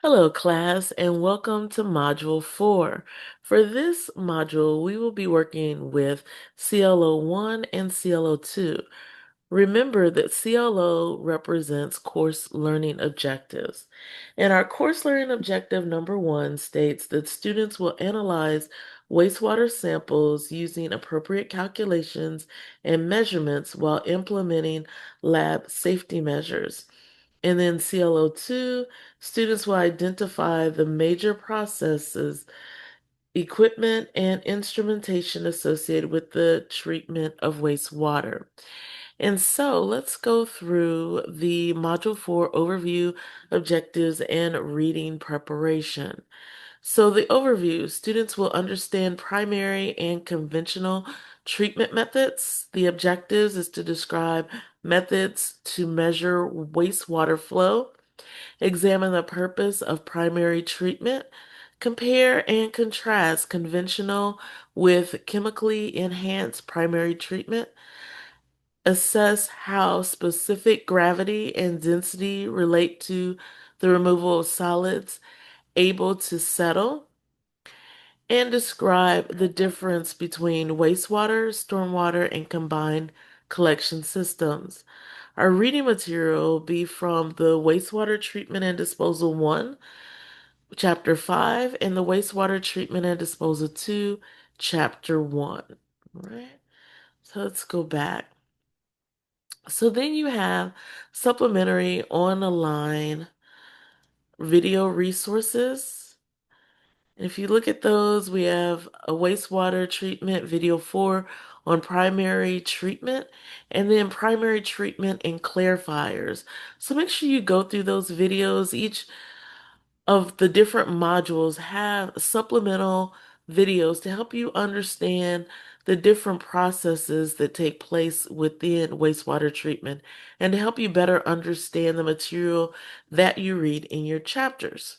Hello, class, and welcome to Module 4. For this module, we will be working with CLO1 and CLO2. Remember that CLO represents course learning objectives. And our course learning objective number 1 states that students will analyze wastewater samples using appropriate calculations and measurements while implementing lab safety measures. And then CLO2, students will identify the major processes, equipment, and instrumentation associated with the treatment of wastewater. And so let's go through the Module 4 overview, objectives, and reading preparation. So the overview, students will understand primary and conventional treatment methods. The objectives is to describe methods to measure wastewater flow, examine the purpose of primary treatment, compare and contrast conventional with chemically enhanced primary treatment, assess how specific gravity and density relate to the removal of solids able to settle, and describe the difference between wastewater, stormwater, and combined collection systems. Our reading material will be from the Wastewater Treatment and Disposal 1, Chapter 5, and the Wastewater Treatment and Disposal 2, Chapter 1. All right, so let's go back. So then you have supplementary on the line video resources. And if you look at those, we have a wastewater treatment video 4 on primary treatment, and then primary treatment and clarifiers. So make sure you go through those videos. Each of the different modules have supplemental videos to help you understand the different processes that take place within wastewater treatment and to help you better understand the material that you read in your chapters.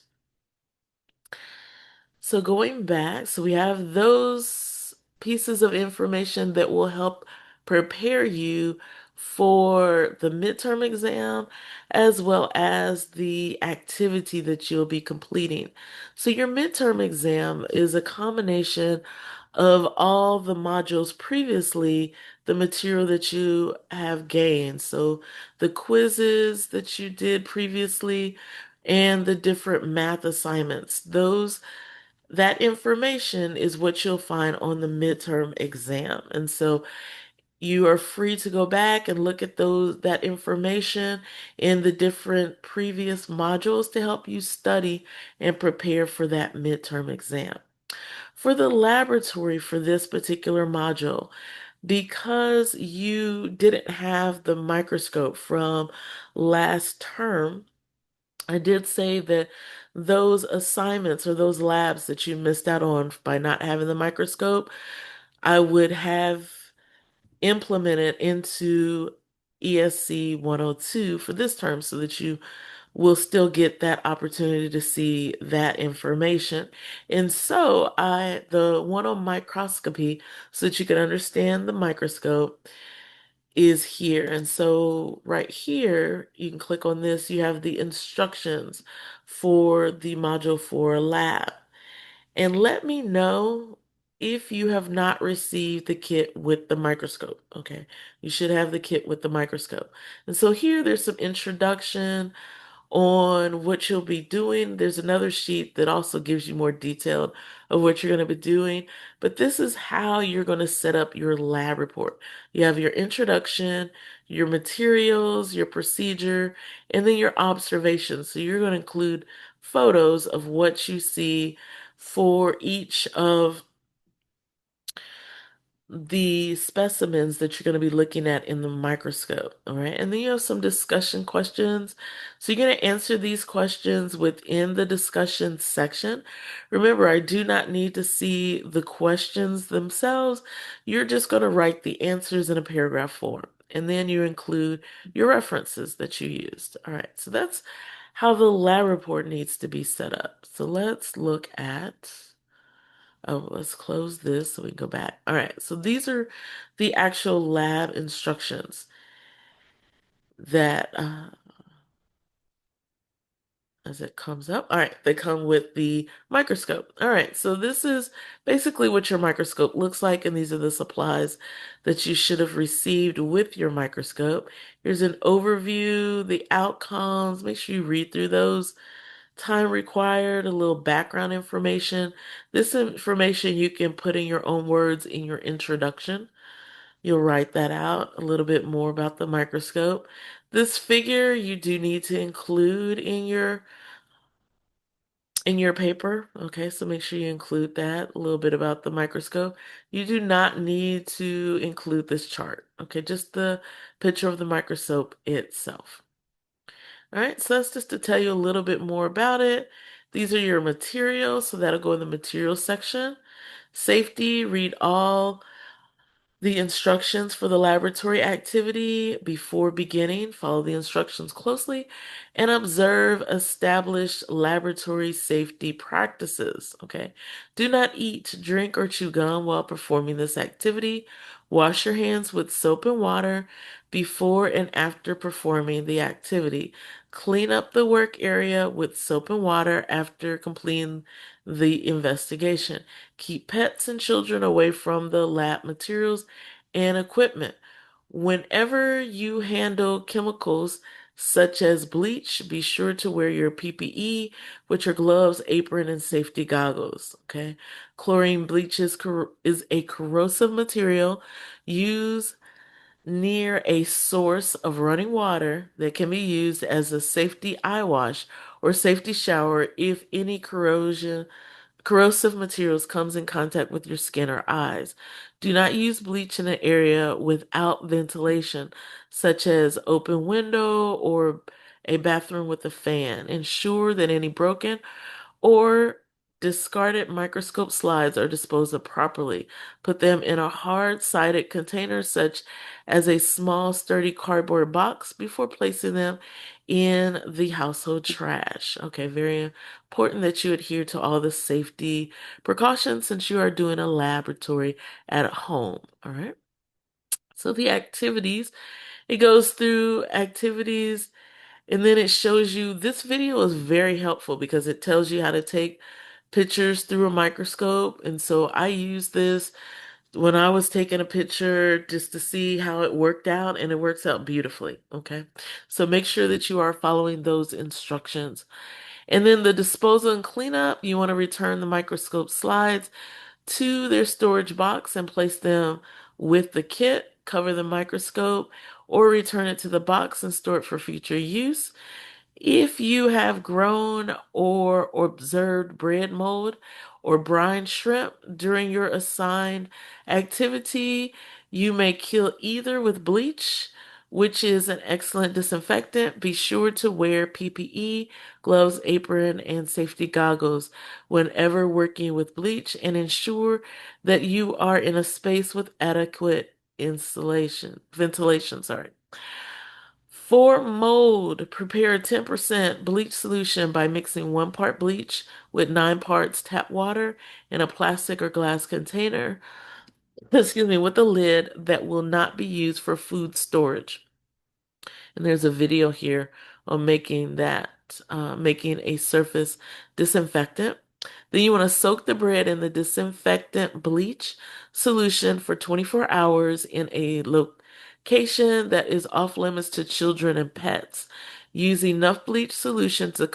So going back, so we have those pieces of information that will help prepare you for the midterm exam as well as the activity that you'll be completing. So your midterm exam is a combination of all the modules previously, the material that you have gained. So the quizzes that you did previously and the different math assignments. That information is what you'll find on the midterm exam. And so you are free to go back and look at that information in the different previous modules to help you study and prepare for that midterm exam. For the laboratory for this particular module, because you didn't have the microscope from last term, I did say that those assignments or those labs that you missed out on by not having the microscope, I would have implemented into ESC 102 for this term so that you will still get that opportunity to see that information. And so the one on microscopy, so that you can understand the microscope, is here. And so right here, you can click on this. You have the instructions for the Module 4 lab. And let me know if you have not received the kit with the microscope. Okay, you should have the kit with the microscope. And so here there's some introduction on what you'll be doing. There's another sheet that also gives you more detail of what you're going to be doing. But this is how you're going to set up your lab report. You have your introduction, your materials, your procedure, and then your observations. So you're going to include photos of what you see for each of the specimens that you're going to be looking at in the microscope. All right. And then you have some discussion questions. So you're going to answer these questions within the discussion section. Remember, I do not need to see the questions themselves. You're just going to write the answers in a paragraph form. And then you include your references that you used. All right. So that's how the lab report needs to be set up. So let's look at. Oh, let's close this so we can go back. All right, so these are the actual lab instructions that as it comes up. All right, they come with the microscope. All right, so this is basically what your microscope looks like, and these are the supplies that you should have received with your microscope. Here's an overview, the outcomes. Make sure you read through those. Time required, a little background information. This information you can put in your own words in your introduction. You'll write that out, a little bit more about the microscope. This figure you do need to include in your paper. Okay, so make sure you include that, a little bit about the microscope. You do not need to include this chart. Okay, just the picture of the microscope itself. All right, so that's just to tell you a little bit more about it. These are your materials, so that'll go in the materials section. Safety, read all the instructions for the laboratory activity before beginning. Follow the instructions closely and observe established laboratory safety practices. Okay. Do not eat, drink, or chew gum while performing this activity. Wash your hands with soap and water before and after performing the activity. Clean up the work area with soap and water after completing the investigation. Keep pets and children away from the lab materials and equipment. Whenever you handle chemicals such as bleach, be sure to wear your PPE, which are gloves, apron, and safety goggles. Okay. Chlorine bleach is a corrosive material used near a source of running water that can be used as a safety eye wash or safety shower if any corrosive materials comes in contact with your skin or eyes. Do not use bleach in an area without ventilation, such as open window or a bathroom with a fan. Ensure that any broken or discarded microscope slides are disposed of properly. Put them in a hard-sided container such as a small sturdy cardboard box before placing them in the household trash. Okay, very important that you adhere to all the safety precautions since you are doing a laboratory at home. All right. So the activities, it goes through activities and then it shows you, this video is very helpful because it tells you how to take pictures through a microscope. And so I used this when I was taking a picture just to see how it worked out, and it works out beautifully. Okay. So make sure that you are following those instructions. And then the disposal and cleanup, you want to return the microscope slides to their storage box and place them with the kit, cover the microscope, or return it to the box and store it for future use. If you have grown or observed bread mold or brine shrimp during your assigned activity, you may kill either with bleach, which is an excellent disinfectant. Be sure to wear PPE, gloves, apron, and safety goggles whenever working with bleach, and ensure that you are in a space with adequate ventilation, sorry. For mold, prepare 10% bleach solution by mixing 1 part bleach with 9 parts tap water in a plastic or glass container, excuse me, with a lid that will not be used for food storage. And there's a video here on making a surface disinfectant. Then you want to soak the bread in the disinfectant bleach solution for 24 hours in a location that is off limits to children and pets. Use enough bleach solution to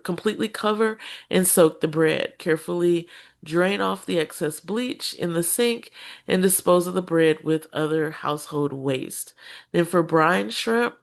completely cover and soak the bread. Carefully drain off the excess bleach in the sink and dispose of the bread with other household waste. Then for brine shrimp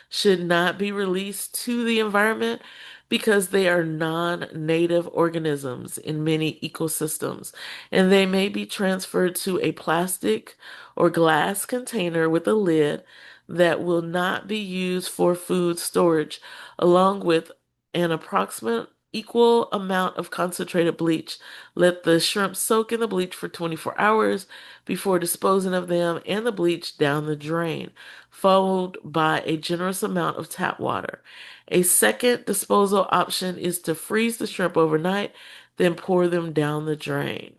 should not be released to the environment because they are non-native organisms in many ecosystems, and they may be transferred to a plastic or glass container with a lid that will not be used for food storage, along with an approximate equal amount of concentrated bleach. Let the shrimp soak in the bleach for 24 hours before disposing of them and the bleach down the drain, followed by a generous amount of tap water. A second disposal option is to freeze the shrimp overnight, then pour them down the drain.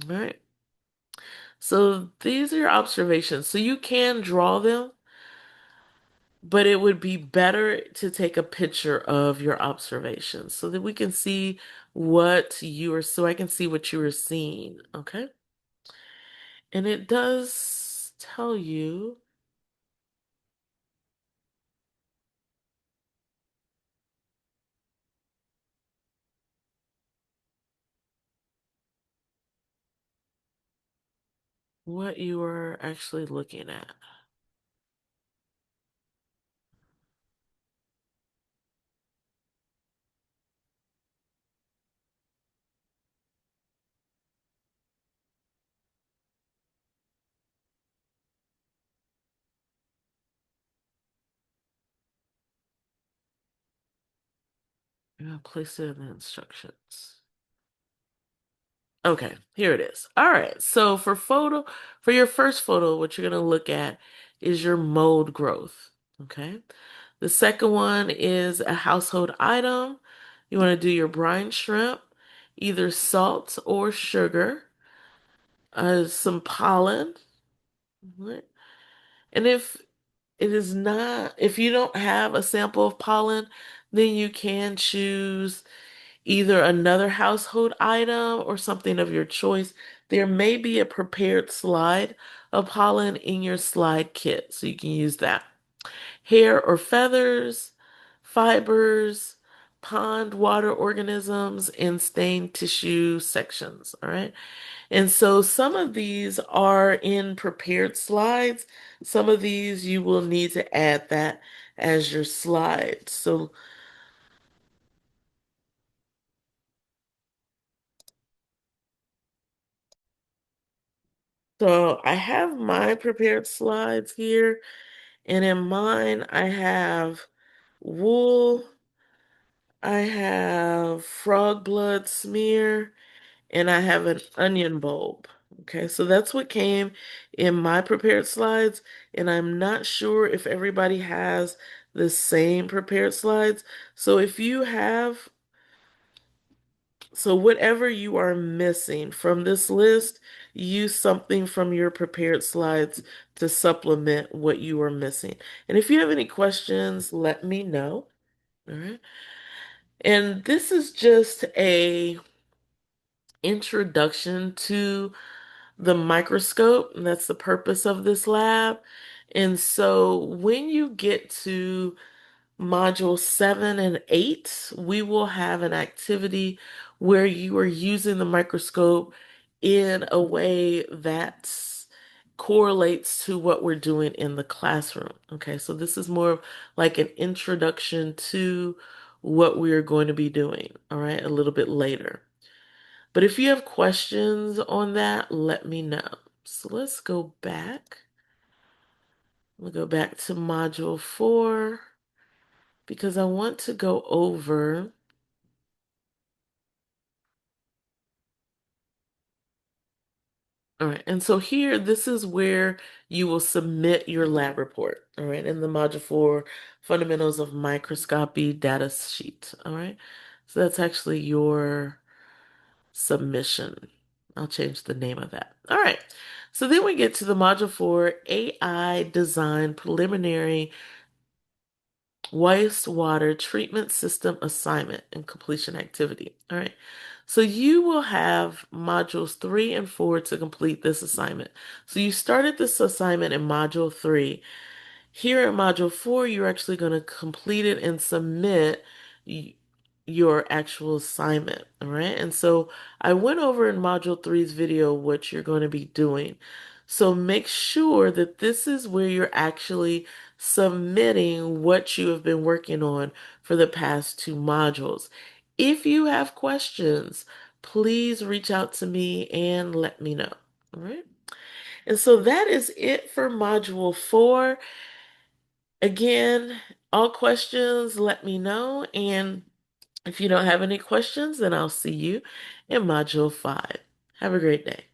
All right. So these are your observations. So you can draw them but it would be better to take a picture of your observations so that we can see so I can see what you are seeing, okay? And it does tell you what you are actually looking at. I'll place it in the instructions. Okay, here it is. All right. So for your first photo, what you're going to look at is your mold growth. Okay. The second one is a household item. You want to do your brine shrimp, either salt or sugar, some pollen. Right? And if you don't have a sample of pollen, then you can choose either another household item or something of your choice. There may be a prepared slide of pollen in your slide kit, so you can use that. Hair or feathers, fibers, pond water organisms, and stained tissue sections. All right. And so some of these are in prepared slides. Some of these you will need to add that as your slide. So I have my prepared slides here, and in mine I have wool, I have frog blood smear, and I have an onion bulb. Okay, so that's what came in my prepared slides, and I'm not sure if everybody has the same prepared slides. So if you have So whatever you are missing from this list, use something from your prepared slides to supplement what you are missing. And if you have any questions, let me know. All right. And this is just a introduction to the microscope, and that's the purpose of this lab. And so when you get to Module 7 and 8, we will have an activity where you are using the microscope in a way that correlates to what we're doing in the classroom. Okay, so this is more of like an introduction to what we are going to be doing, all right, a little bit later. But if you have questions on that, let me know. So let's go back. We'll go back to Module 4 because I want to go over. All right, and so here, this is where you will submit your lab report, all right, in the Module 4 Fundamentals of Microscopy data sheet, all right? So that's actually your submission. I'll change the name of that. All right, so then we get to the Module 4 AI Design Preliminary Wastewater Treatment System Assignment and Completion Activity. All right. So you will have modules 3 and 4 to complete this assignment. So you started this assignment in module 3. Here in module 4, you're actually going to complete it and submit your actual assignment. All right. And so I went over in module three's video what you're going to be doing. So make sure that this is where you're actually submitting what you have been working on for the past 2 modules. If you have questions, please reach out to me and let me know. All right. And so that is it for module 4. Again, all questions, let me know. And if you don't have any questions, then I'll see you in module 5. Have a great day.